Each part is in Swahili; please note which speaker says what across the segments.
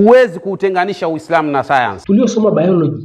Speaker 1: Huwezi kuutenganisha Uislamu na science.
Speaker 2: Tuliosoma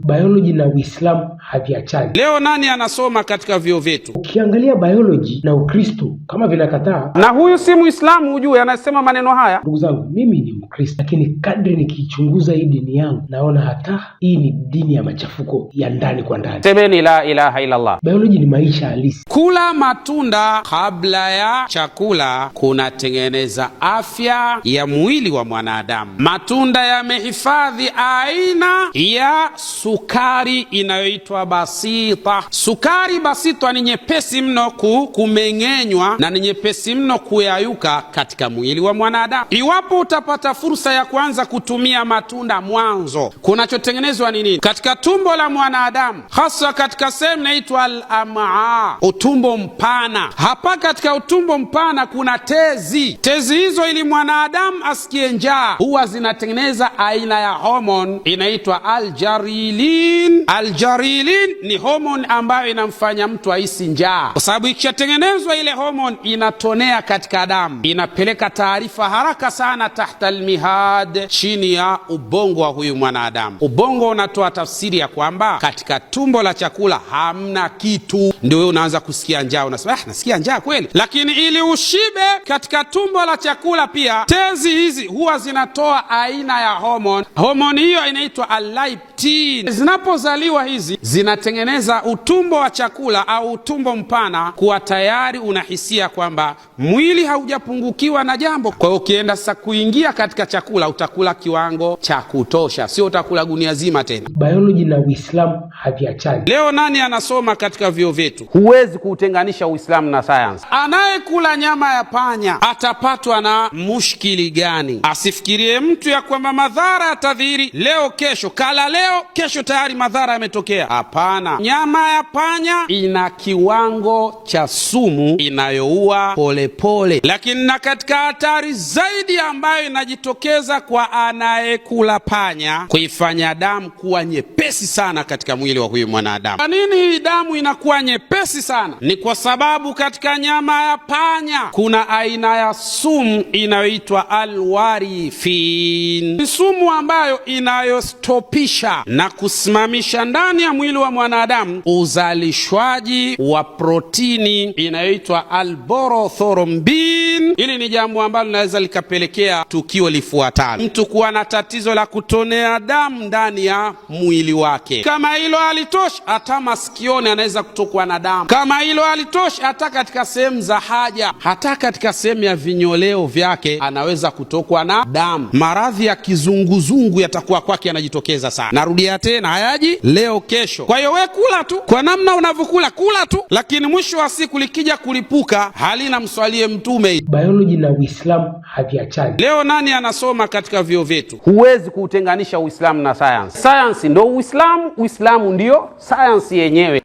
Speaker 2: biology na Uislamu haviachani.
Speaker 1: Leo nani anasoma katika vyuo vyetu?
Speaker 2: Ukiangalia biology na Ukristo kama vinakataa.
Speaker 1: Na huyu si Muislamu ujue anasema maneno haya.
Speaker 2: Ndugu zangu, mimi ni Mkristo, lakini kadri nikichunguza hii dini yangu naona hata hii ni dini ya machafuko ya ndani kwa ndani.
Speaker 1: Semeni la ilaha illa Allah.
Speaker 2: Biology ni maisha halisi.
Speaker 1: Kula matunda kabla ya chakula kunatengeneza afya ya mwili wa mwanadamu. Matunda yamehifadhi aina ya sukari inayoitwa basita. Sukari basita ni nyepesi mno kumeng'enywa na ni nyepesi mno kuyayuka katika mwili wa mwanadamu. Iwapo utapata fursa ya kuanza kutumia matunda mwanzo, kunachotengenezwa ni nini? Katika tumbo la mwanadamu, hasa katika sehemu inaitwa al-amaa, utumbo mpana. Hapa katika utumbo mpana kuna tezi. Tezi hizo ili mwanadamu asikie njaa huwa zinatengeneza aina ya hormone inaitwa aljarilin. Aljarilin ni hormone ambayo inamfanya mtu ahisi njaa, kwa sababu ikishatengenezwa ile hormone inatonea katika damu, inapeleka taarifa haraka sana tahta almihad, chini ya ubongo wa huyu mwanadamu. Ubongo unatoa tafsiri ya kwamba katika tumbo la chakula hamna kitu, ndio wewe unaanza kusikia njaa, unasema nasikia njaa kweli. Lakini ili ushibe, katika tumbo la chakula pia tezi hizi huwa zinatoa aina ya hormone. Hormone hiyo inaitwa leptin. Zinapozaliwa hizi zinatengeneza utumbo wa chakula au utumbo mpana, kuwa tayari unahisia kwamba mwili haujapungukiwa na jambo. Kwa hiyo ukienda sasa kuingia katika chakula utakula kiwango cha kutosha, sio utakula gunia zima tena.
Speaker 2: Biology na Uislamu haviachani.
Speaker 1: Leo nani anasoma katika vyuo vyetu?
Speaker 3: Huwezi kuutenganisha Uislamu na science.
Speaker 1: Anayekula nyama ya panya atapatwa na mushkili gani? Asifikirie mtu ya kwamba madhara yatadhihiri leo kesho, kala leo kesho tayari madhara yametokea. Hapana, nyama ya panya ina kiwango cha sumu inayoua polepole. Lakini na katika hatari zaidi ambayo inajitokeza kwa anayekula panya, kuifanya damu kuwa nyepesi sana katika mwili wa huyu mwanadamu. Kwa nini hii damu inakuwa nyepesi sana? Ni kwa sababu katika nyama ya panya kuna aina ya sumu inayoitwa alwarifin. Ni sumu ambayo inayostopisha na kusimamisha ndani ya mwili wa mwanadamu uzalishwaji wa protini inayoitwa alborothrombin. Hili ni jambo ambalo linaweza likapelekea tukio lifuatalo: mtu kuwa na tatizo la kutonea damu ndani ya mwili wake. Kama hilo halitoshi, hata masikioni anaweza kutokwa na damu. Kama hilo halitoshi, hata katika sehemu za haja, hata katika sehemu ya vinyoleo vyake anaweza kutokwa na damu. Maradhi ya kizunguzungu yatakuwa kwake yanajitokeza sana. Narudia tena, hayaji leo kesho. Kwa hiyo we kula tu kwa namna unavyokula, kula tu, lakini mwisho wa siku likija kulipuka halina mswalie Mtume.
Speaker 2: Biology na Uislamu haviachani.
Speaker 1: Leo nani anasoma katika vyuo vyetu?
Speaker 3: Huwezi kuutenganisha Uislamu na science. Science ndio Uislamu, Uislamu ndio science yenyewe.